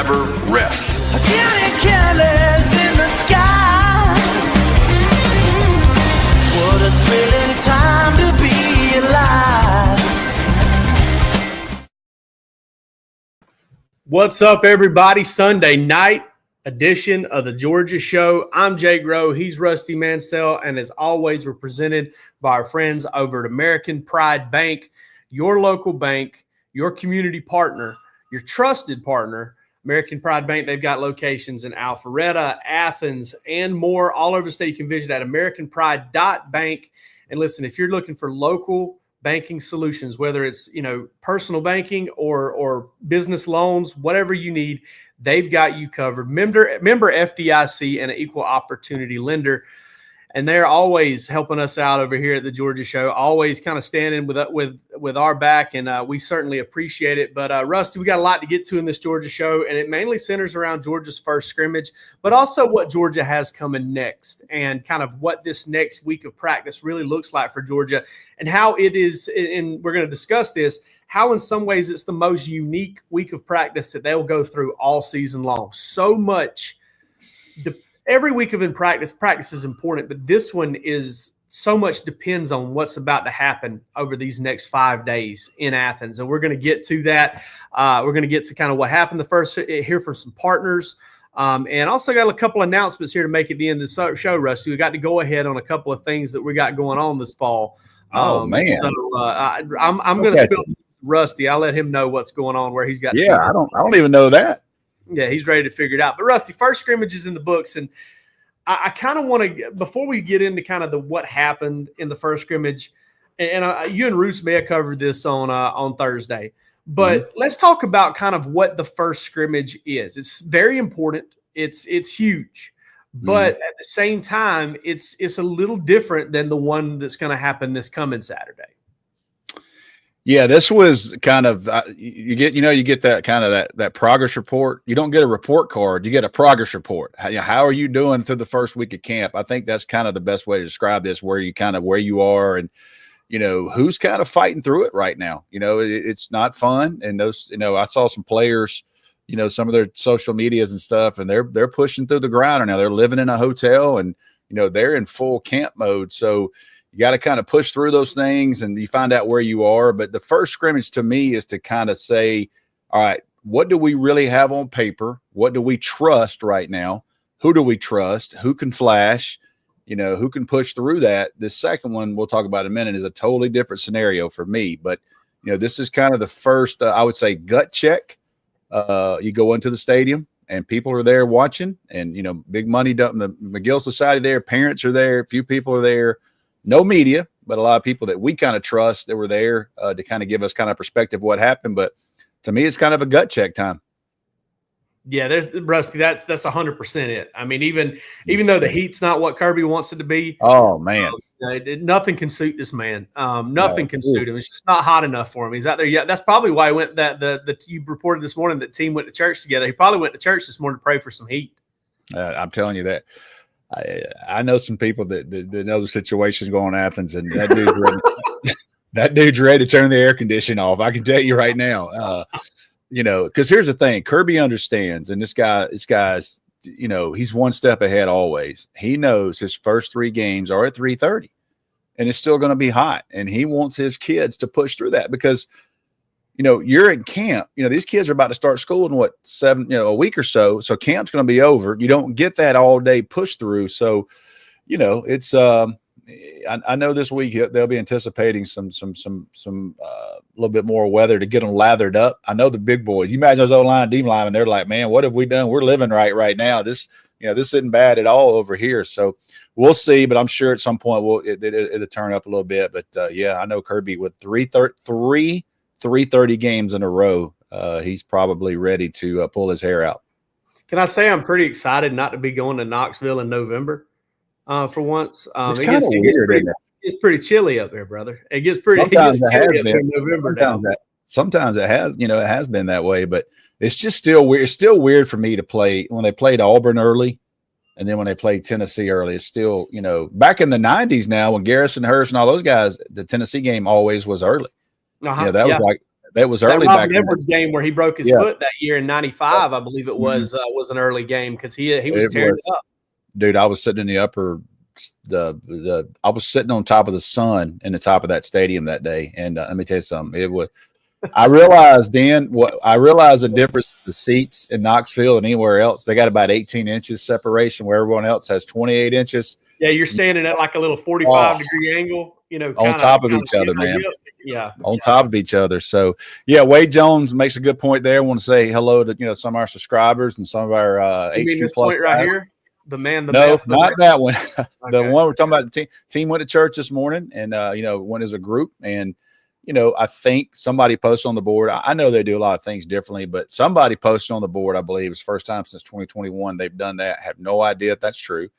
never rests. Careless in the sky. What a thrilling time to be alive. What's up, everybody? Sunday night edition of the Georgia Show. I'm Jake Rowe. He's Rusty Mansell. And as always, we're presented by our friends over at American Pride Bank, your local bank, your community partner, your trusted partner. American Pride Bank, they've got locations in Alpharetta, Athens, and more all over the state. You can visit at americanpride.bank. And listen, if you're looking for local banking solutions, whether it's, personal banking or business loans, whatever you need, they've got you covered. Member FDIC and an equal opportunity lender. And they're always helping us out over here at the Georgia Show, always kind of standing with our back, and we certainly appreciate it. But, Rusty, we got a lot to get to in this Georgia Show, and it mainly centers around Georgia's first scrimmage, but also what Georgia has coming next and kind of what this next week of practice really looks like for Georgia and how it is, and we're going to discuss this, how in some ways it's the most unique week of practice that they'll go through all season long. So much every week of practice is important, but this one is so much depends on what's about to happen over these next 5 days in Athens. And we're going to get to that. We're going to get to kind of what happened the first, hear from some partners. And also got a couple announcements here to make at the end of the show, Rusty. We got to go ahead on a couple of things that we got going on this fall. Man. So I'm going to spill Rusty. I'll let him know what's going on, where he's got. Yeah, I don't even know that. Yeah, he's ready to figure it out. But, Rusty, first scrimmage is in the books, and I kind of want to – before we get into kind of what happened in the first scrimmage, and you and Roos may have covered this on Thursday, but let's talk about kind of what the first scrimmage is. It's very important. It's huge. But at the same time, it's a little different than the one that's going to happen this coming Saturday. Yeah, this was kind of you get that kind of that progress report. You don't get a report card, you get a progress report. How are you doing through the first week of camp? I think that's kind of the best way to describe this, where you are and who's kind of fighting through it right now. It's not fun, and those I saw some players, some of their social medias and stuff, and they're pushing through the grind now. They're living in a hotel, and they're in full camp mode. So you got to kind of push through those things and you find out where you are. But the first scrimmage to me is to kind of say, all right, what do we really have on paper? What do we trust right now? Who do we trust? Who can flash? Who can push through that? This second one we'll talk about in a minute is a totally different scenario for me. But, this is kind of the first, I would say, gut check. You go into the stadium and people are there watching, and, big money, the McGill Society there, parents are there, a few people are there. No media, but a lot of people that we kind of trust that were there to kind of give us kind of perspective of what happened. But to me, it's kind of a gut check time. Yeah, there's Rusty. That's 100% it. I mean, even though the heat's not what Kirby wants it to be. Oh man, nothing can suit this man. Nothing can suit him. It's just not hot enough for him. He's out there. Yeah, that's probably why he went. You reported this morning that team went to church together. He probably went to church this morning to pray for some heat. I'm telling you that. I know some people that know the situations going on in Athens, and that dude's ready. That dude's ready to turn the air conditioning off. I can tell you right now. Because here's the thing: Kirby understands, and this guy's, he's one step ahead always. He knows his first 3 games are at 3:30, and it's still going to be hot, and he wants his kids to push through that because. You're in camp. These kids are about to start school in a week or so. So camp's going to be over. You don't get that all day push through. So, it's I know this week they'll be anticipating some little bit more weather to get them lathered up. I know the big boys. You imagine those O-line and D line, and they're like, man, what have we done? We're living right now. This isn't bad at all over here. So we'll see. But I'm sure at some point it'll turn up a little bit. But I know Kirby with 330 games in a row, he's probably ready to pull his hair out. Can I say I'm pretty excited not to be going to Knoxville in November for once? It's pretty chilly up there, brother. It gets chilly up there in November. Sometimes it has been that way, but it's just still weird. It's still weird for me to play when they played Auburn early. And then when they played Tennessee early, it's still, back in the 90s now when Garrison, Hurst, and all those guys, the Tennessee game always was early. That was like that was That early Robert back Edwards game where he broke his foot that year in '95, I believe it was an early game because he was tearing it up. Dude, I was sitting in the upper I was sitting on top of the sun in the top of that stadium that day, and let me tell you something. It was. I realized the difference the seats in Knoxville and anywhere else. They got about 18 inches separation where everyone else has 28 inches. Yeah, you're standing at like a little 45-degree angle, on top of each other, man. On top of each other. So, yeah, Wade Jones makes a good point there. I want to say hello to some of our subscribers and some of our HQ Plus right guys. here? The man, not that one. The Okay. one we're talking about. The team went to church this morning, and went as a group. And I think somebody posted on the board. I know they do a lot of things differently, but somebody posted on the board. I believe it's the first time since 2021 they've done that. Have no idea if that's true.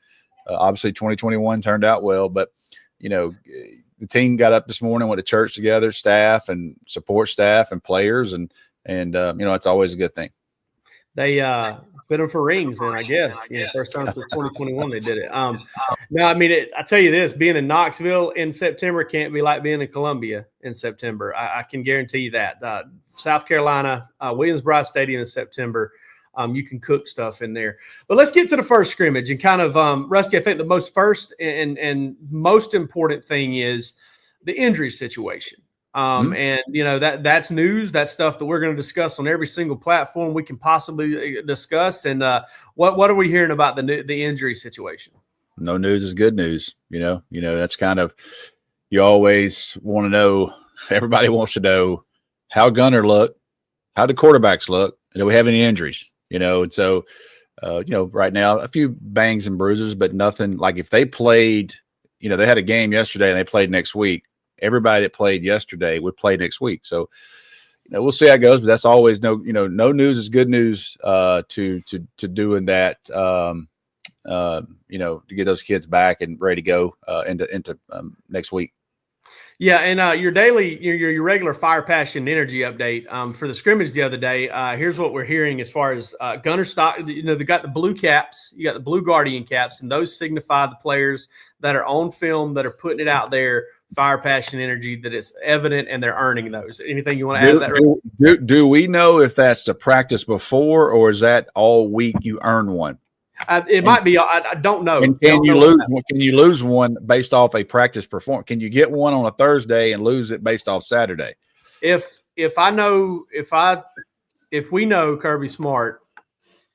Obviously, 2021 turned out well, but the team got up this morning, went to church together, staff and support staff and players, and it's always a good thing. They fit them for rings, then I guess. First time since 2021 they did it. Now, I mean, I tell you this: being in Knoxville in September can't be like being in Columbia in September. I can guarantee you that. South Carolina, Williams-Brice Stadium in September. You can cook stuff in there. But let's get to the first scrimmage and kind of, Rusty, I think the first and most important thing is the injury situation. And, that's news. That's stuff that we're going to discuss on every single platform we can possibly discuss. And what are we hearing about the injury situation? No news is good news. That's kind of, you always want to know, everybody wants to know how Gunner looked, how the quarterbacks look, and do we have any injuries? And so, right now, a few bangs and bruises, but nothing like if they played, they had a game yesterday and they played next week. Everybody that played yesterday would play next week. So, we'll see how it goes, but that's always no news is good news to doing that, to get those kids back and ready to go into next week. Yeah, and your regular fire, passion, energy update for the scrimmage the other day. Here's what we're hearing as far as Gunner Stock. They got the blue caps, you got the blue Guardian caps, and those signify the players that are on film that are putting it out there. Fire, passion, energy, that it's evident, and they're earning those. Anything you want to add to that? Do we know if that's the practice before, or is that all week you earn one? Might be. I don't know. And can you lose one based off a practice performance? Can you get one on a Thursday and lose it based off Saturday? If we know Kirby Smart,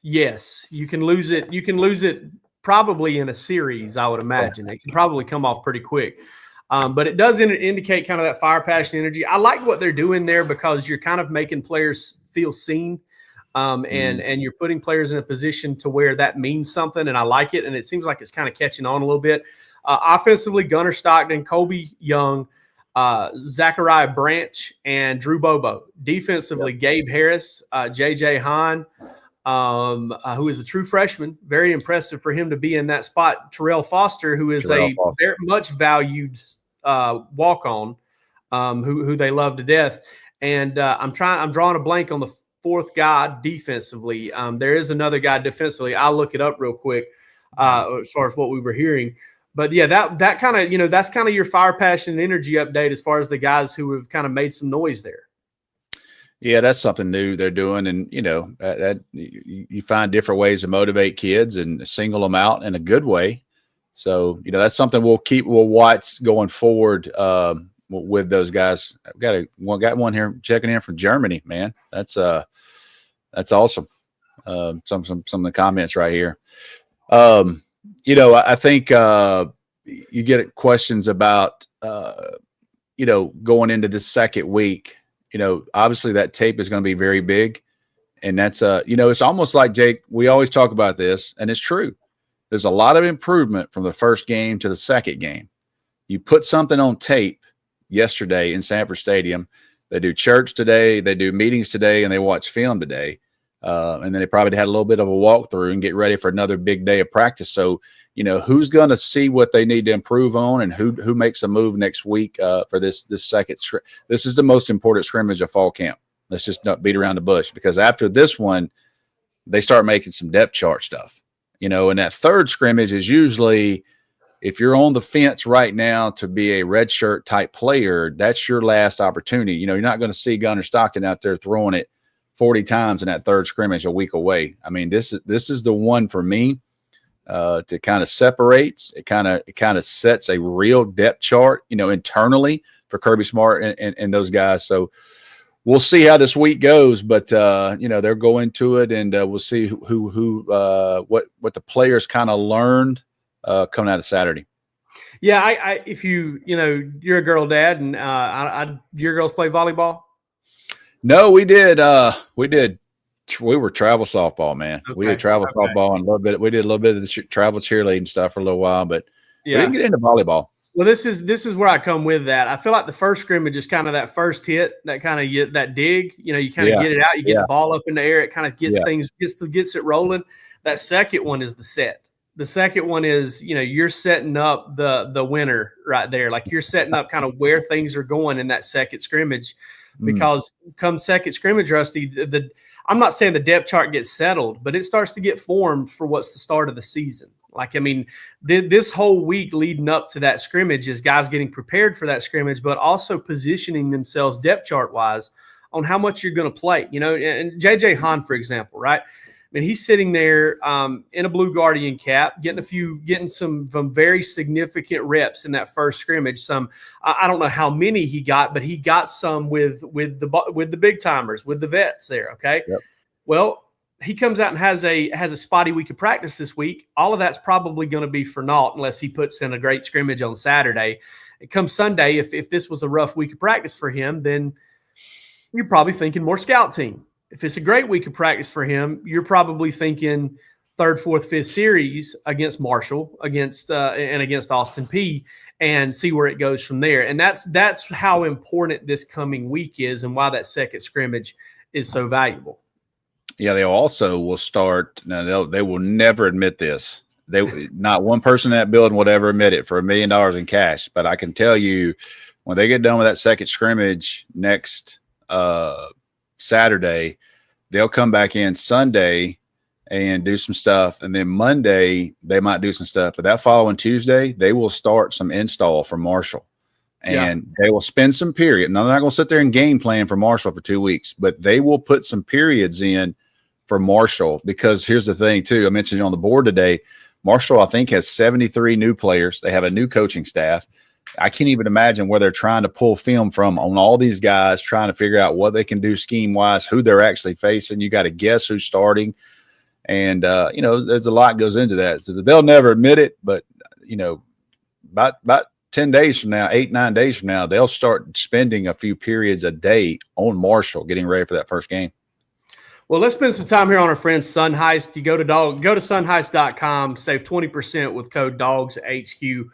yes, you can lose it. You can lose it probably in a series. I would imagine it can probably come off pretty quick. But it does indicate kind of that fire, passion, energy. I like what they're doing there because you're kind of making players feel seen. And you're putting players in a position to where that means something, and I like it. And it seems like it's kind of catching on a little bit. Offensively, Gunner Stockton, Colby Young, Zachariah Branch, and Drew Bobo. Defensively, Gabe Harris, J.J. Hahn, who is a true freshman. Very impressive for him to be in that spot. Terrell Foster, who is very much valued walk-on, who they love to death. And I'm drawing a blank on the fourth guy defensively. There is another guy defensively. I'll look it up real quick as far as what we were hearing. But yeah, that kind of, that's kind of your fire, passion, and energy update as far as the guys who have kind of made some noise there. Yeah, that's something new they're doing. And, that you find different ways to motivate kids and single them out in a good way. So, that's something we'll watch going forward with those guys. I've got one here checking in from Germany, man. That's awesome. Some of the comments right here. I think you get questions about going into this second week. Obviously that tape is going to be very big, and that's it's almost like, Jake, we always talk about this, and it's true. There's a lot of improvement from the first game to the second game. You put something on tape yesterday in Sanford Stadium. They do church today, they do meetings today, and they watch film today. And then they probably had a little bit of a walkthrough and get ready for another big day of practice. So, who's going to see what they need to improve on, and who makes a move next week for this second. This is the most important scrimmage of fall camp. Let's just not beat around the bush, because after this one, they start making some depth chart stuff. And that third scrimmage is usually if you're on the fence right now to be a redshirt type player, that's your last opportunity. You know, you're not going to see Gunnar Stockton out there throwing it 40 times in that third scrimmage a week away. I mean, this is the one for me to kind of separates. It kind of sets a real depth chart, you know, internally for Kirby Smart and those guys. So we'll see how this week goes, but you know, they'll go into it, and we'll see what the players kind of learned coming out of Saturday. Yeah, I if you know, you're a girl dad, and your girls play volleyball. No, we did. We were travel softball, man. Okay. We did travel softball and a little bit. We did a little bit of the travel cheerleading stuff for a little while, but we didn't get into volleyball. Well, this is where I come with that. I feel like the first scrimmage is kind of that first hit, that kind of that dig. You know, you kind of get it out, you get the ball up in the air, it kind of gets things gets it rolling. That second one is the set. The second one is, you know, you're setting up the winner right there. Like, you're setting up kind of where things are going in that second scrimmage, because come second scrimmage, Rusty, I'm not saying the depth chart gets settled, but it starts to get formed for what's the start of the season. Like, I mean, this whole week leading up to that scrimmage is guys getting prepared for that scrimmage, but also positioning themselves depth chart wise on how much you're going to play. You know, and JJ Hahn, for example, right? I mean, he's sitting there in a Blue Guardian cap, getting some very significant reps in that first scrimmage. Some, I don't know how many he got, but he got some with the big timers, with the vets there. Okay, well, he comes out and has a spotty week of practice this week. All of that's probably going to be for naught unless he puts in a great scrimmage on Saturday. It comes Sunday, if this was a rough week of practice for him, then you're probably thinking more scout team. If it's a great week of practice for him, you're probably thinking third, fourth, fifth series against Marshall, against Austin Peay, and see where it goes from there. And that's how important this coming week is, and why that second scrimmage is so valuable. Yeah, they also will start. Now they will never admit this. Not one person in that building will ever admit it for $1 million in cash. But I can tell you, when they get done with that second scrimmage next Saturday, they'll come back in Sunday and do some stuff, and then Monday they might do some stuff. But that following Tuesday, they will start some install for Marshall, and they will spend some period. Now, they're not going to sit there and game plan for Marshall for 2 weeks, but they will put some periods in for Marshall, because here's the thing too. I mentioned on the board today, Marshall, I think, has 73 new players. They have a new coaching staff. I can't even imagine where they're trying to pull film from on all these guys, trying to figure out what they can do scheme-wise, who they're actually facing. You got to guess who's starting. And, you know, there's a lot goes into that. So they'll never admit it, but, you know, about 10 days from now, 8-9 days from now, they'll start spending a few periods a day on Marshall getting ready for that first game. Well, let's spend some time here on our friend Sun Heist. You go to sunheist.com, save 20% with code DawgsHQ.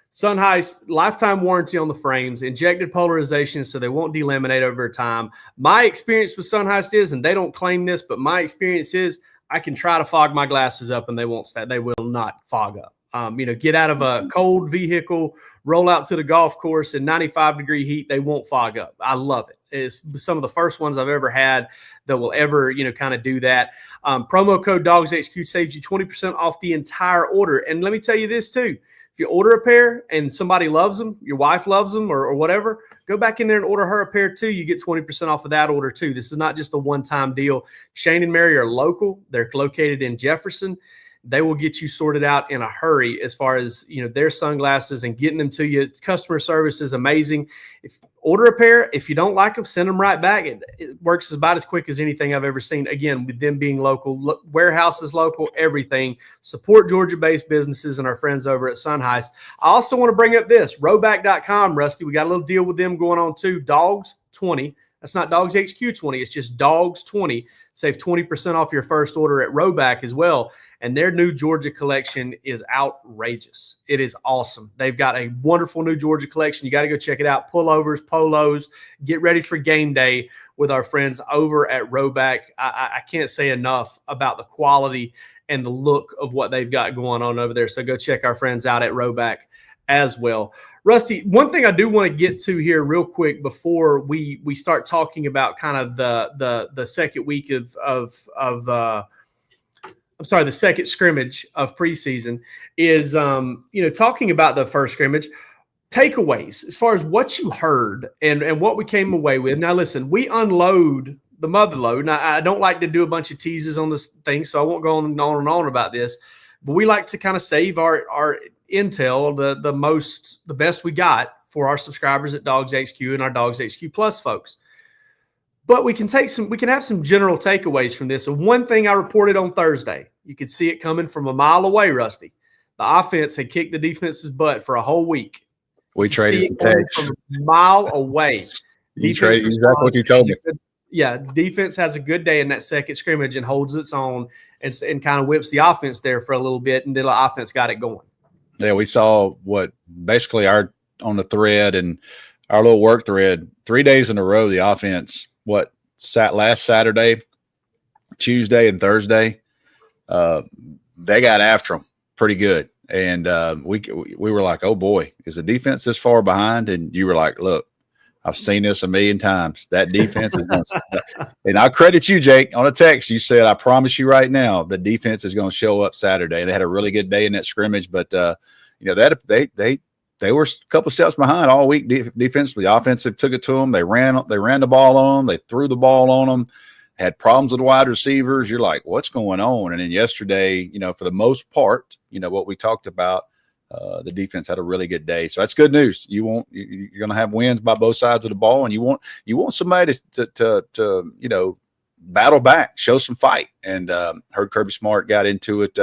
Sun Heist, lifetime warranty on the frames, injected polarization so they won't delaminate over time. My experience with Sun Heist is, and they don't claim this, but my experience is, I can try to fog my glasses up and they won't stay. They will not fog up. You know, get out of a cold vehicle, roll out to the golf course in 95-degree heat, they won't fog up. I love it. It's some of the first ones I've ever had that will ever, you know, kind of do that. Promo code DawgsHQ saves you 20% off the entire order. And let me tell you this too. If you order a pair and somebody loves them, your wife loves them or whatever, go back in there and order her a pair too. You get 20% off of that order too. This is not just a one-time deal. Shane and Mary are local. They're located in Jefferson. They will get you sorted out in a hurry as far as, you know, their sunglasses and getting them to you. Customer service is amazing. If order a pair, if you don't like them, send them right back. It works about as quick as anything I've ever seen. Again, with them being local, warehouses local, everything. Support Georgia-based businesses and our friends over at Sun Heist. I also want to bring up this, Roweback.com, Rusty. We got a little deal with them going on too. Dogs 20. That's not DawgsHQ 20. It's just Dogs 20. Save 20% off your first order at Roweback as well. And their new Georgia collection is outrageous. It is awesome. They've got a wonderful new Georgia collection. You got to go check it out. Pullovers, polos. Get ready for game day with our friends over at Roweback. I can't say enough about the quality and the look of what they've got going on over there. So go check our friends out at Roweback as well. Rusty, one thing I do want to get to here real quick before we start talking about kind of the second week of the second scrimmage of preseason is, talking about the first scrimmage, takeaways as far as what you heard and what we came away with. Now, listen, we unload the mother load. Now, I don't like to do a bunch of teases on this thing, so I won't go on and on about this, but we like to kind of save our intel, the best we got for our subscribers at DawgsHQ and our DawgsHQ Plus folks. But we can have some general takeaways from this. And one thing I reported on Thursday, you could see it coming from a mile away, Rusty. The offense had kicked the defense's butt for a whole week. We traded some takes from a mile away. You traded exactly what you told me. Defense has a good day in that second scrimmage and holds its own and kind of whips the offense there for a little bit, and then the offense got it going. Yeah, we saw what basically on the thread and our little work thread, 3 days in a row, the offense sat last Saturday, Tuesday, and Thursday. They got after them pretty good. And we were like, oh, boy, is the defense this far behind? And you were like, look, I've seen this a million times. That defense is going to – and I credit you, Jake. On a text, you said, I promise you right now, the defense is going to show up Saturday. They had a really good day in that scrimmage, but, they were a couple steps behind all week defensively. The offensive took it to them. They ran the ball on them. They threw the ball on them. Had problems with wide receivers. You're like, what's going on? And then yesterday, for the most part, what we talked about, the defense had a really good day. So that's good news. You're going to have wins by both sides of the ball, and you want somebody to battle back, show some fight. And heard Kirby Smart got into it.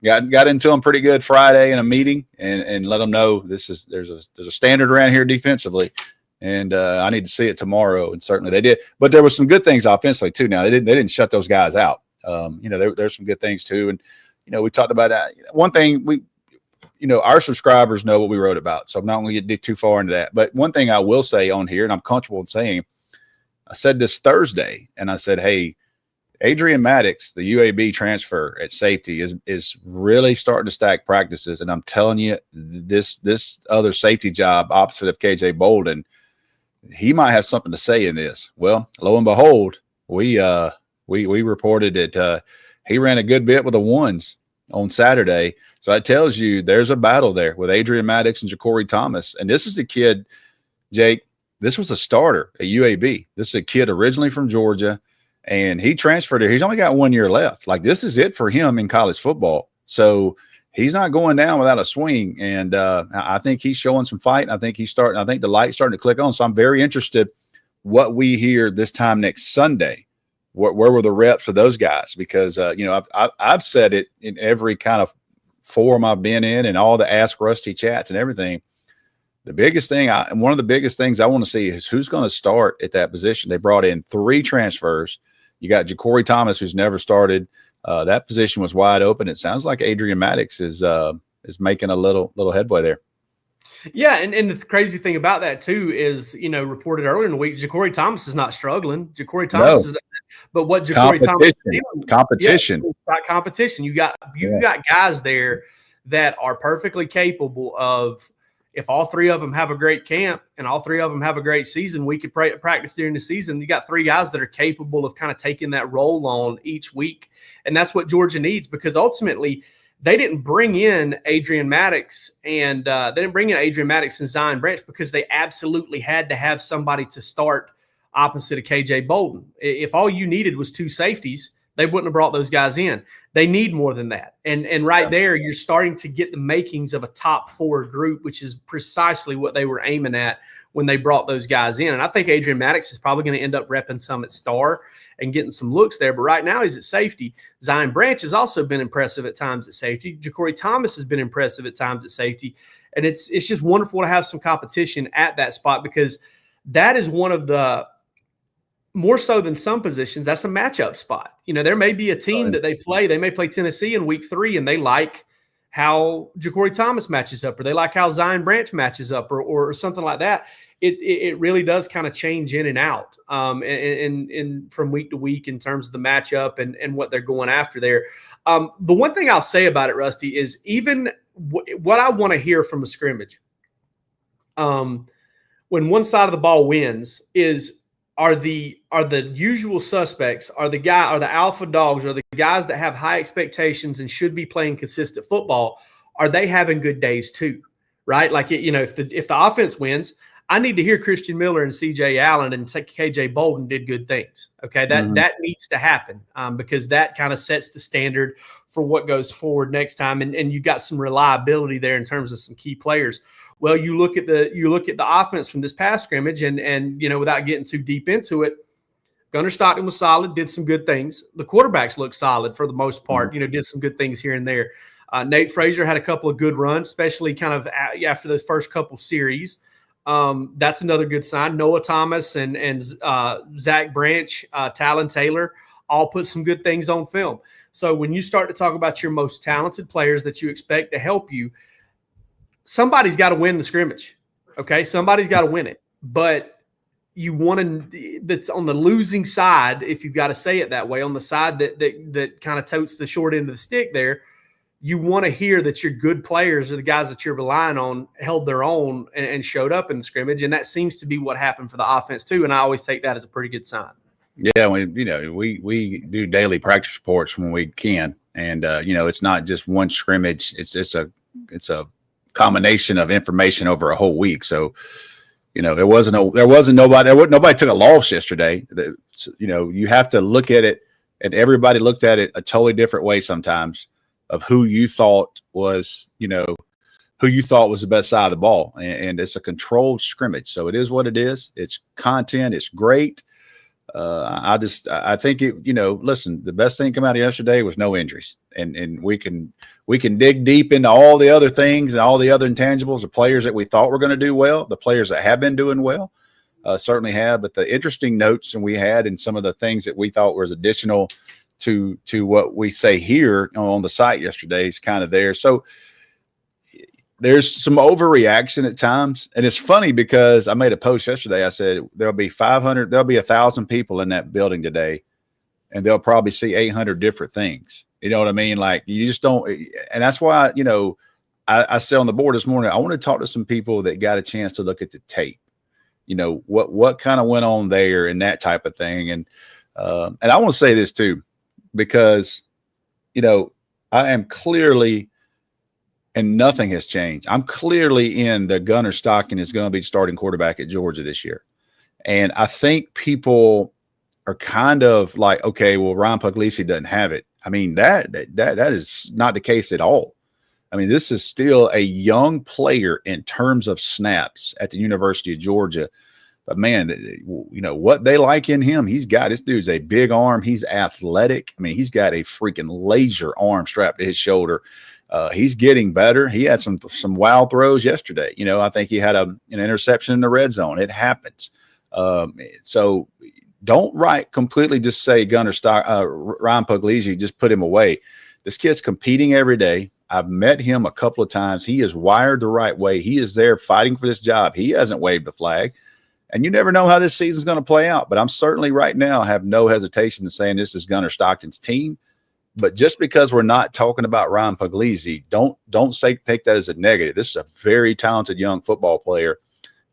Got into them pretty good Friday in a meeting, and let them know there's a standard around here defensively, and I need to see it tomorrow. And certainly they did. But there was some good things offensively too. Now they didn't shut those guys out. There's some good things too. And we talked about that. One thing our subscribers know what we wrote about, so I'm not going to get too far into that. But one thing I will say on here, and I'm comfortable in saying, I said this Thursday, and I said, hey, Adrian Maddox, the UAB transfer at safety, is really starting to stack practices. And I'm telling you, this other safety job opposite of KJ Bolden, he might have something to say in this. Well, lo and behold, we reported that he ran a good bit with the ones on Saturday. So that tells you there's a battle there with Adrian Maddox and Ja'Cory Thomas. And this is a kid, Jake, this was a starter at UAB. This is a kid originally from Georgia. And he transferred here. He's only got 1 year left. Like, this is it for him in college football. So he's not going down without a swing. And I think he's showing some fight. I think the light's starting to click on. So I'm very interested what we hear this time next Sunday. Where were the reps for those guys? Because, I've said it in every kind of forum I've been in and all the Ask Rusty chats and everything. The biggest thing, one of the biggest things I want to see is who's going to start at that position. They brought in 3 transfers. You got Ja'Cory Thomas, who's never started. That position was wide open. It sounds like Adrian Maddox is making a little headway there. Yeah, and the crazy thing about that too is, reported earlier in the week, Ja'Cory Thomas is not struggling. Ja'Cory Thomas is, but what Ja'Cory Thomas is doing, competition. It's not competition. You got guys there that are perfectly capable of. If all 3 of them have a great camp and all 3 of them have a great season, we could practice during the season. You got 3 guys that are capable of kind of taking that role on each week. And that's what Georgia needs, because ultimately they didn't bring in Adrian Maddox and Zion Branch because they absolutely had to have somebody to start opposite of KJ Bolden. If all you needed was 2 safeties, they wouldn't have brought those guys in. They need more than that. And right there, you're starting to get the makings of a top 4 group, which is precisely what they were aiming at when they brought those guys in. And I think Adrian Maddox is probably going to end up repping some at star and getting some looks there. But right now he's at safety. Zion Branch has also been impressive at times at safety. Ja'Cory Thomas has been impressive at times at safety. And it's just wonderful to have some competition at that spot, because that is one of the – more so than some positions, that's a matchup spot. There may be a team that they may play Tennessee in week 3, and they like how Ja'Cory Thomas matches up, or they like how Zion Branch matches up, or something like that. It really does kind of change in and out and from week to week in terms of the matchup and what they're going after there. The one thing I'll say about it, Rusty, is even what I want to hear from a scrimmage when one side of the ball wins is are the usual suspects, are the alpha dogs, are the guys that have high expectations and should be playing consistent football. Are they having good days too? Right? Like, if the offense wins, I need to hear Christian Miller and CJ Allen and KJ Bolden did good things. Okay. That needs to happen because that kind of sets the standard for what goes forward next time. And you've got some reliability there in terms of some key players. Well, you look at the offense from this past scrimmage and without getting too deep into it, Gunnar Stockton was solid, did some good things. The quarterbacks looked solid for the most part, did some good things here and there. Nate Frazier had a couple of good runs, especially kind of after those first couple series. That's another good sign. Noah Thomas and Zach Branch, Talon Taylor all put some good things on film. So when you start to talk about your most talented players that you expect to help you, somebody's got to win the scrimmage. Okay. Somebody's got to win it, but you want to, that's on the losing side. If you've got to say it that way, on the side that kind of totes the short end of the stick there, you want to hear that your good players or the guys that you're relying on held their own and showed up in the scrimmage. And that seems to be what happened for the offense too. And I always take that as a pretty good sign. Yeah. We do daily practice reports when we can. And, it's not just one scrimmage. It's a combination of information over a whole week. So, nobody took a loss yesterday. You have to look at it, and everybody looked at it a totally different way sometimes, of who you thought was the best side of the ball. And it's a controlled scrimmage. So it is what it is. It's content. It's great. I think listen, the best thing come out of yesterday was no injuries, and we can dig deep into all the other things and all the other intangibles, the players that we thought were going to do well, the players that have been doing well, certainly have, but the interesting notes and we had, and some of the things that we thought was additional to what we say here on the site yesterday is kind of there. So there's some overreaction at times. And it's funny because I made a post yesterday. I said, there'll be 1,000 people in that building today, and they'll probably see 800 different things. You know what I mean? Like, you just don't. And that's why, I said on the board this morning, I want to talk to some people that got a chance to look at the tape, what kind of went on there and that type of thing. And I want to say this too, because, I am clearly, and nothing has changed. I'm clearly in the Gunnar Stockton is going to be starting quarterback at Georgia this year. And I think people are kind of like, okay, well, Ryan Puglisi doesn't have it. I mean, that is not the case at all. I mean, this is still a young player in terms of snaps at the University of Georgia. But man, what they like in him, this dude's a big arm. He's athletic. I mean, he's got a freaking laser arm strapped to his shoulder. He's getting better. He had some wild throws yesterday. I think he had an interception in the red zone. It happens. So don't completely just say Ryan Puglisi, just put him away. This kid's competing every day. I've met him a couple of times. He is wired the right way. He is there fighting for this job. He hasn't waved the flag. And you never know how this season's going to play out. But I'm certainly right now have no hesitation in saying this is Gunnar Stockton's team. But just because we're not talking about Ryan Puglisi, don't take that as a negative. This is a very talented young football player.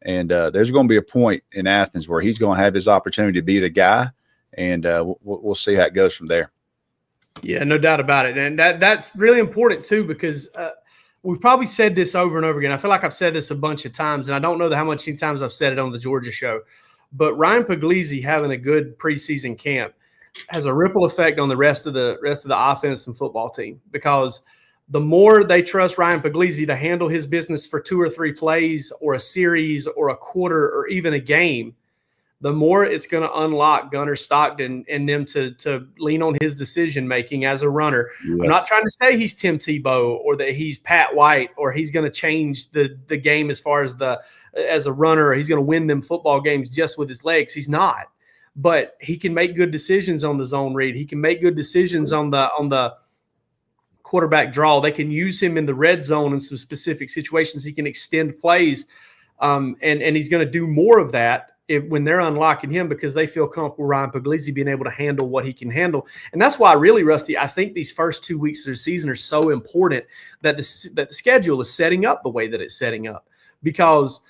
And there's going to be a point in Athens where he's going to have his opportunity to be the guy. And we'll see how it goes from there. Yeah, no doubt about it. And that's really important too, because we've probably said this over and over again. I feel like I've said this a bunch of times, and I don't know how much times I've said it on the Georgia show. But Ryan Puglisi having a good preseason camp has a ripple effect on the rest of the offense and football team, because the more they trust Ryan Puglisi to handle his business for 2 or 3 plays or a series or a quarter or even a game, the more it's going to unlock Gunnar Stockton and them to lean on his decision-making as a runner. Yes. I'm not trying to say he's Tim Tebow or that he's Pat White or he's going to change the game as far as as a runner, or he's going to win them football games just with his legs. He's not. But he can make good decisions on the zone read. He can make good decisions on the quarterback draw. They can use him in the red zone in some specific situations. He can extend plays, and he's going to do more of that when they're unlocking him, because they feel comfortable Ryan Puglisi being able to handle what he can handle. And that's why, really, Rusty, I think these first 2 weeks of the season are so important, that the schedule is setting up the way that it's setting up, because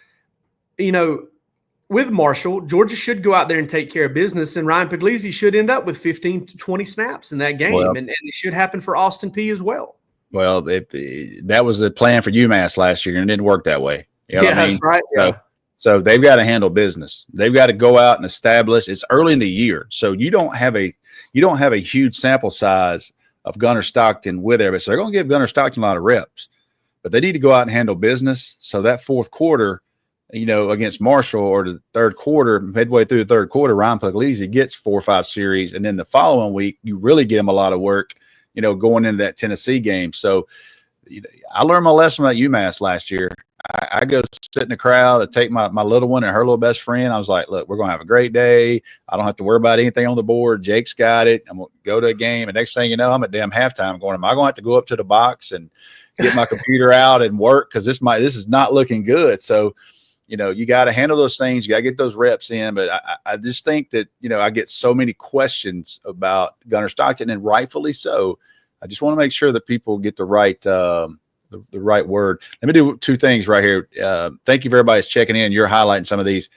with Marshall, Georgia should go out there and take care of business, and Ryan Puglisi should end up with 15 to 20 snaps in that game, Well, and it should happen for Austin Peay as well. Well, that was the plan for UMass last year, and it didn't work that way. You know what I mean? That's right. Yeah. So they've got to handle business. They've got to go out and establish. It's early in the year, so you don't have a huge sample size of Gunnar Stockton with everybody. So they're going to give Gunnar Stockton a lot of reps, but they need to go out and handle business. So that fourth quarter, against Marshall, or the third quarter, midway through the third quarter, Ryan Puglisi gets 4 or 5 series, and then the following week you really get him a lot of work, going into that Tennessee game. So I learned my lesson about UMass last year. I go sit in the crowd, I take my little one and her little best friend. I was like, look, we're going to have a great day. I don't have to worry about anything on the board. Jake's got it. I'm going to go to a game. And next thing you know, I'm at damn halftime going, am I going to have to go up to the box and get my computer out and work? Because this is not looking good. So, you got to handle those things. You got to get those reps in. But I just think that, I get so many questions about Gunnar Stockton, and rightfully so. I just want to make sure that people get the right the right word. Let me do 2 things right here. Thank you for everybody that's checking in. You're highlighting some of these.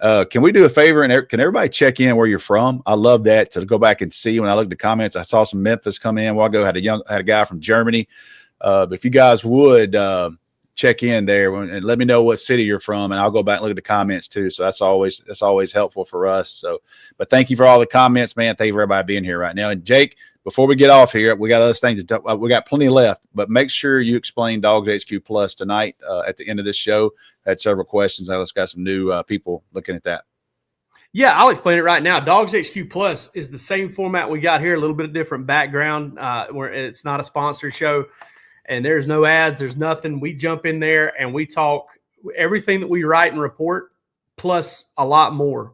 Can we do a favor, and can everybody check in where you're from? I love that, to go back and see. When I looked at the comments, I saw some Memphis come in a while ago. Had a guy from Germany. But if you guys would check in there and let me know what city you're from, and I'll go back and look at the comments too. So that's always helpful for us. So, but thank you for all the comments, man. Thank you for everybody being here right now. And Jake, before we get off here, we got other things we got plenty left, but make sure you explain DawgsHQ Plus tonight at the end of this show. I had several questions. Let's got some new people looking at that. Yeah, I'll explain it right now. DawgsHQ Plus is the same format we got here, a little bit of different background, where it's not a sponsored show, and there's no ads, there's nothing. We jump in there and we talk everything that we write and report, plus a lot more.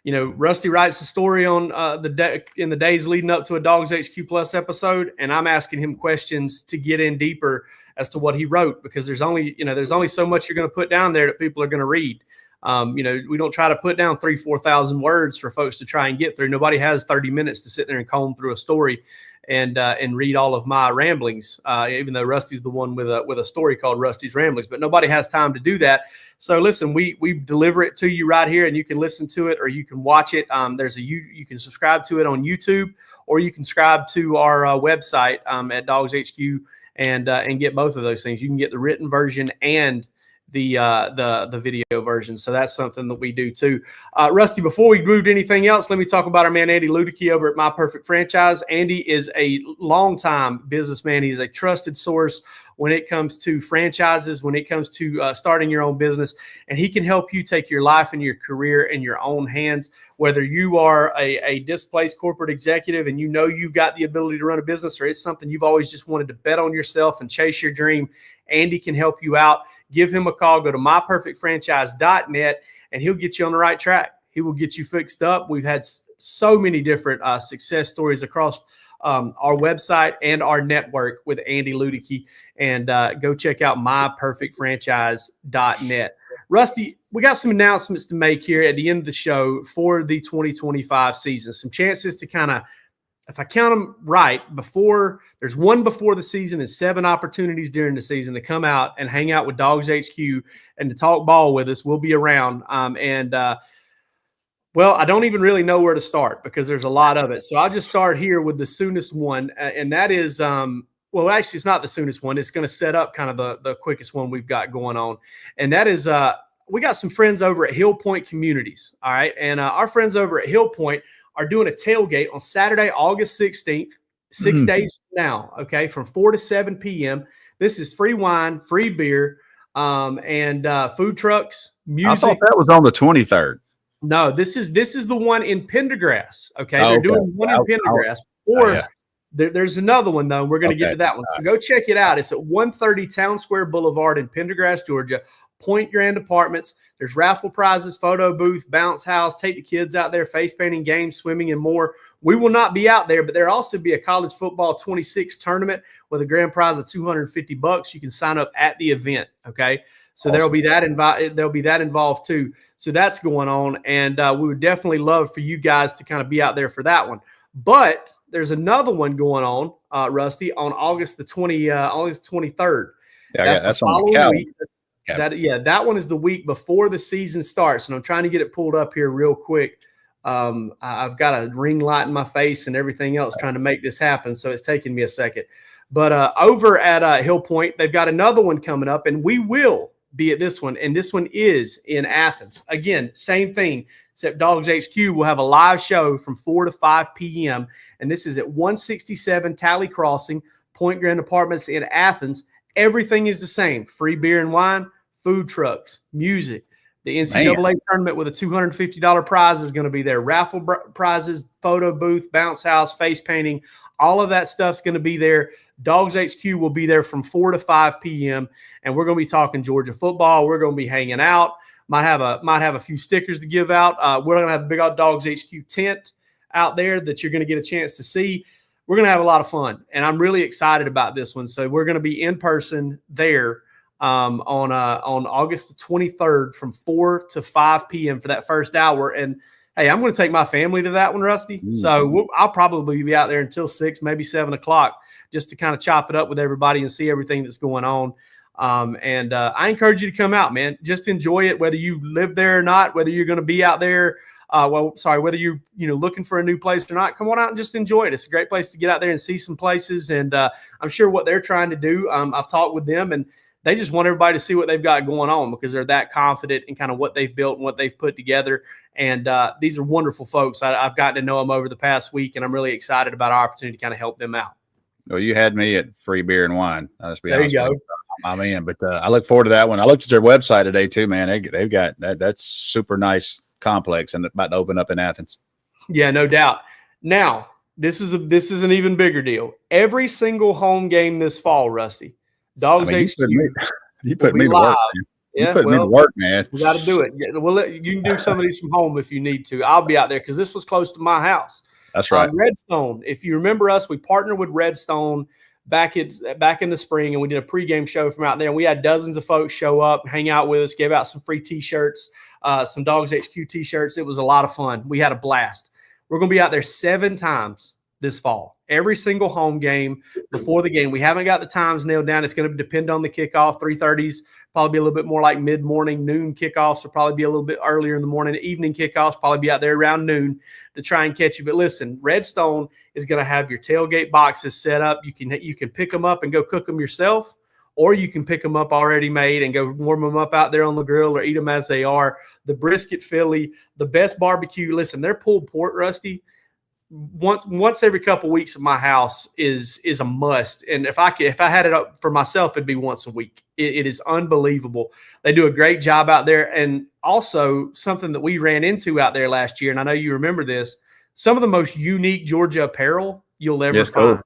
Rusty writes a story on in the days leading up to a DawgsHQ Plus episode, and I'm asking him questions to get in deeper as to what he wrote, because there's only so much you're going to put down there that people are going to read. We don't try to put down 3,000-4,000 words for folks to try and get through. Nobody has 30 minutes to sit there and comb through a story and read all of my ramblings, even though Rusty's the one with a story called Rusty's Ramblings, but nobody has time to do that. So listen, we deliver it to you right here, and you can listen to it or you can watch it. You can subscribe to it on YouTube, or you can subscribe to our website at DawgsHQ and get both of those things. You can get the written version and the video version. So that's something that we do too. Rusty, before we move to anything else, let me talk about our man Andy Ludicky over at My Perfect Franchise. Andy is a longtime businessman. He's a trusted source when it comes to franchises, when it comes to starting your own business, and he can help you take your life and your career in your own hands. Whether you are a displaced corporate executive and you've got the ability to run a business, or it's something you've always just wanted to bet on yourself and chase your dream, Andy can help you out. Give him a call. Go to myperfectfranchise.net, and he'll get you on the right track. He will get you fixed up. We've had so many different success stories across our website and our network with Andy Ludicky, and go check out myperfectfranchise.net. Rusty, we got some announcements to make here at the end of the show for the 2025 season. Some chances to kind of, if I count them right, there's one before the season and 7 opportunities during the season to come out and hang out with DawgsHQ and to talk ball with us. We'll be around. Well, I don't even really know where to start because there's a lot of it. So I'll just start here with the soonest one. And that is, well, actually, it's not the soonest one. It's going to set up kind of the quickest one we've got going on. And that is, we got some friends over at Hill Point Communities. All right. And our friends over at Hill Point are doing a tailgate on Saturday, August 16th, 6 days from now, okay, from 4 to 7 p.m. This is free wine, free beer, and food trucks, music. I thought that was on the 23rd. No, this is the one in Pendergrass, okay? They're doing one in Pendergrass. There's another one, though. We're going to get to that one. So go check it out. It's at 130 Town Square Boulevard in Pendergrass, Georgia. Point Grand Apartments. There's raffle prizes, photo booth, bounce house. Take the kids out there, face painting, games, swimming, and more. We will not be out there, but there'll also be a college football 26 tournament with a grand prize of $250. You can sign up at the event. Okay, so awesome. There'll be that involved too. So that's going on, and we would definitely love for you guys to kind of be out there for that one. But there's another one going on, Rusty, on August 23rd. Yeah, that's on the calendar. That one is the week before the season starts, and I'm trying to get it pulled up here real quick. I've got a ring light in my face and everything else trying to make this happen, so it's taking me a second. But over at Hill Point, they've got another one coming up, and we will be at this one, and this one is in Athens. Again, same thing, except DawgsHQ will have a live show from 4 to 5 p.m., and this is at 167 Tally Crossing, Point Grand Apartments in Athens. Everything is the same. Free beer and wine, food trucks, music. The NCAA tournament with a $250 prize is going to be there. Raffle prizes, photo booth, bounce house, face painting. All of that stuff's going to be there. DawgsHQ will be there from 4 to 5 p.m. and we're going to be talking Georgia football. We're going to be hanging out. Might have a few stickers to give out. We're going to have a big old DawgsHQ tent out there that you're going to get a chance to see. We're going to have a lot of fun, and I'm really excited about this one. So we're going to be in person there on August the 23rd from 4 to 5 p.m. for that first hour. And hey, I'm going to take my family to that one, Rusty. So I'll probably be out there until 6, maybe 7 o'clock, just to kind of chop it up with everybody and see everything that's going on. I encourage you to come out, man. Just enjoy it, whether you live there or not, whether you're going to be out there. Whether you're looking for a new place or not, come on out and just enjoy it. It's a great place to get out there and see some places. And I'm sure what they're trying to do, I've talked with them, and they just want everybody to see what they've got going on because they're that confident in kind of what they've built and what they've put together. And these are wonderful folks. I've gotten to know them over the past week, and I'm really excited about our opportunity to kind of help them out. Well, you had me at free beer and wine. I'll just be honest. There you go. I'm in, but I look forward to that one. I looked at their website today too, man. They've got that. That's super nice complex and about to open up in Athens. Yeah, no doubt. Now, this is an even bigger deal. Every single home game this fall, Rusty, DawgsHQ. You put me to work. You put me to work, man. We got to do it. You can do some of these from home if you need to. I'll be out there because this was close to my house. That's right. Redstone. If you remember us, we partnered with Redstone back in the spring, and we did a pregame show from out there. And we had dozens of folks show up, hang out with us, gave out some free T-shirts, some DawgsHQ T-shirts. It was a lot of fun. We had a blast. We're going to be out there 7 times this fall. Every single home game before the game. We haven't got the times nailed down. It's going to depend on the kickoff. 3:30s, probably be a little bit more like mid-morning. Noon kickoffs will probably be a little bit earlier in the morning. Evening kickoffs probably be out there around noon to try and catch you. But listen, Redstone is going to have your tailgate boxes set up. You can pick them up and go cook them yourself, or you can pick them up already made and go warm them up out there on the grill or eat them as they are. The brisket Philly, the best barbecue. Listen, their pulled pork, Rusty, once every couple of weeks at my house is a must. And if I had it up for myself, it'd be once a week. It is unbelievable. They do a great job out there. And also something that we ran into out there last year, and I know you remember this, some of the most unique Georgia apparel you'll ever find. Cool.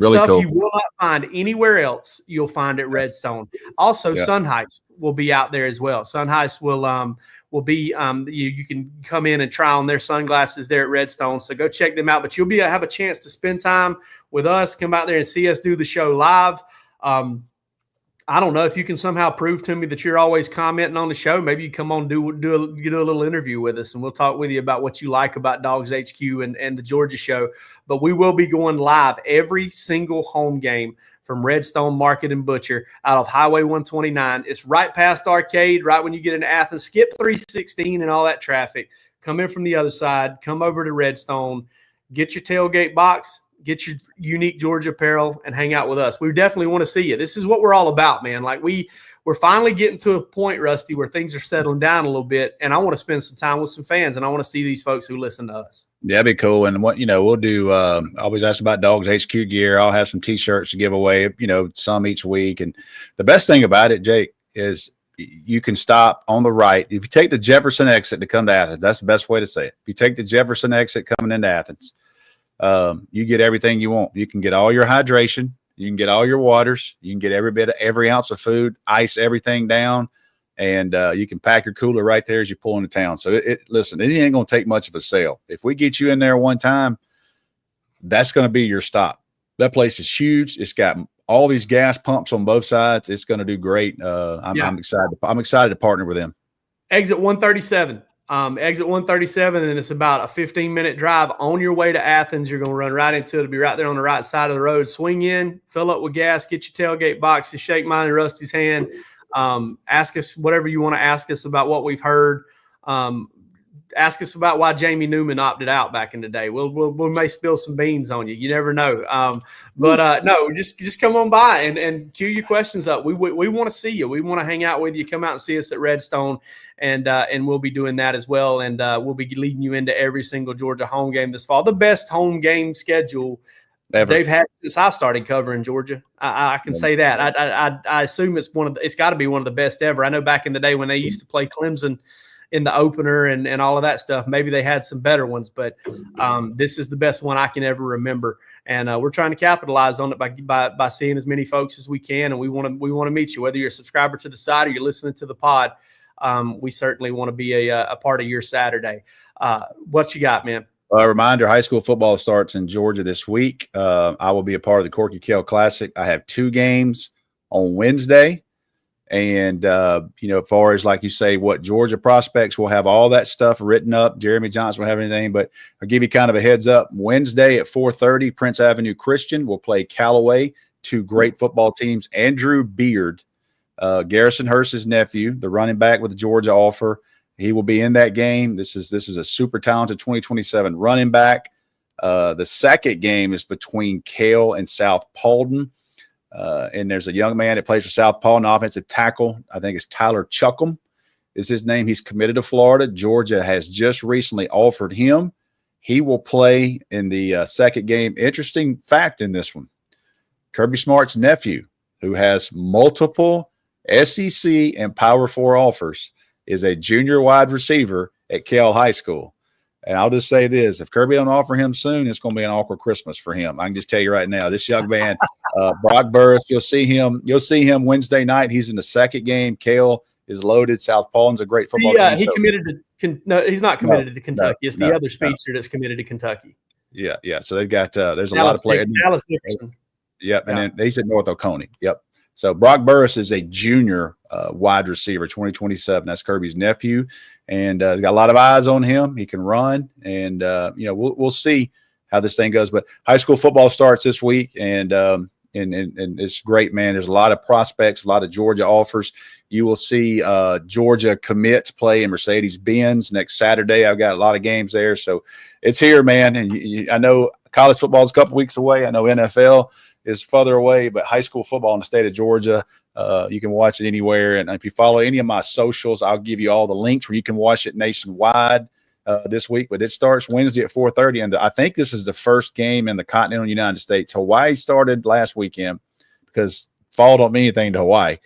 Really Stuff cool. You will not find anywhere else. You'll find at Redstone. Also, Sunheist will be out there as well. Sunheist will be you can come in and try on their sunglasses there at Redstone. So go check them out. But you'll have a chance to spend time with us. Come out there and see us do the show live. I don't know if you can somehow prove to me that you're always commenting on the show. Maybe you come on do a little interview with us, and we'll talk with you about what you like about DawgsHQ and the Georgia show. But we will be going live every single home game from Redstone Market and Butcher out of Highway 129. It's right past Arcade, right when you get into Athens. Skip 316 and all that traffic. Come in from the other side. Come over to Redstone. Get your tailgate box. Get your unique Georgia apparel and hang out with us. We definitely want to see you. This is what we're all about, man. Like we're finally getting to a point, Rusty, where things are settling down a little bit, and I want to spend some time with some fans, and I want to see these folks who listen to us. That'd be cool. And what we'll do. I always ask about DawgsHQ gear. I'll have some T-shirts to give away. Some each week. And the best thing about it, Jake, is you can stop on the right. If you take the Jefferson exit to come to Athens, that's the best way to say it. If you take the Jefferson exit coming into Athens, you get everything you want. You can get all your hydration. You can get all your waters. You can get every ounce of food, ice everything down, and you can pack your cooler right there as you pull into town. So listen, it ain't going to take much of a sale. If we get you in there one time, that's going to be your stop. That place is huge. It's got all these gas pumps on both sides. It's going to do great. I'm excited. I'm excited to partner with them. Exit 137. Exit 137, and it's about a 15-minute drive on your way to Athens. You're going to run right into it. It'll be right there on the right side of the road. Swing in, fill up with gas, get your tailgate boxes, shake mine and Rusty's hand. Ask us whatever you want to ask us about what we've heard. Ask us about why Jamie Newman opted out back in the day. We may spill some beans on you. You never know. No, just come on by and queue your questions up. We want to see you. We want to hang out with you. Come out and see us at Redstone, and we'll be doing that as well. And we'll be leading you into every single Georgia home game this fall. The best home game schedule ever they've had since I started covering Georgia. I can say that. I assume it's got to be one of the best ever. I know back in the day when they used to play Clemson in the opener and all of that stuff, maybe they had some better ones, but this is the best one I can ever remember. And we're trying to capitalize on it by seeing as many folks as we can. And we want to meet you, whether you're a subscriber to the site or you're listening to the pod. We certainly want to be a part of your Saturday. What you got, man? A reminder, high school football starts in Georgia this week. I will be a part of the Corky Kell Classic. I have 2 games on Wednesday. And, as far as, like you say, what Georgia prospects, will have all that stuff written up. Jeremy Johnson will have anything, but I'll give you kind of a heads up. Wednesday at 4:30, Prince Avenue Christian will play Callaway, 2 great football teams. Andrew Beard, Garrison Hurst's nephew, the running back with the Georgia offer. He will be in that game. This is a super talented 2027 running back. The second game is between Cale and South Paulding. And there's a young man that plays for South Paulding, offensive tackle. I think it's Tyler Chuckham is his name. He's committed to Florida. Georgia has just recently offered him. He will play in the second game. Interesting fact in this one, Kirby Smart's nephew, who has multiple SEC and Power 4 offers, is a junior wide receiver at Cale High School. And I'll just say this, if Kirby don't offer him soon, it's going to be an awkward Christmas for him. I can just tell you right now, this young man, Brock Burris, you'll see him Wednesday night. He's in the second game. Cale is loaded. South Paulding's a great football team. He committed to – no, he's not committed to Kentucky. It's the other speedster that's committed to Kentucky. Yeah. So they've got there's a lot of players. Dallas Dickerson. Yep, and then he's at North Oconee. Yep. So Brock Burris is a junior wide receiver, 2027. That's Kirby's nephew, and he's got a lot of eyes on him. He can run, and we'll see how this thing goes. But high school football starts this week, and it's great, man. There's a lot of prospects, a lot of Georgia offers. You will see Georgia commits play in Mercedes-Benz next Saturday. I've got a lot of games there, so it's here, man. And I know college football is a couple weeks away. I know NFL is further away, but high school football in the state of Georgia, you can watch it anywhere. And if you follow any of my socials, I'll give you all the links where you can watch it nationwide this week. But it starts Wednesday at 4:30, and I think this is the first game in the continental United States. Hawaii started last weekend because fall don't mean anything to Hawaii.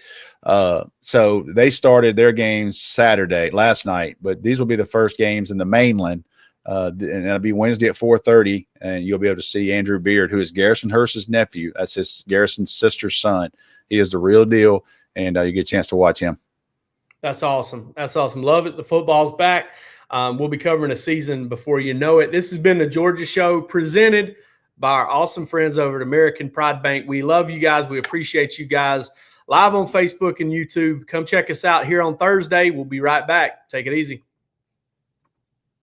So they started their games last night, but these will be the first games in the mainland. And it'll be Wednesday at 4:30, and you'll be able to see Andrew Beard, who is Garrison Hurst's nephew. That's Garrison's sister's son. He is the real deal, and you get a chance to watch him. That's awesome. Love it. The football's back. We'll be covering a season before you know it. This has been the Georgia Show presented by our awesome friends over at American Pride Bank. We love you guys. We appreciate you guys. Live on Facebook and YouTube. Come check us out here on Thursday. We'll be right back. Take it easy.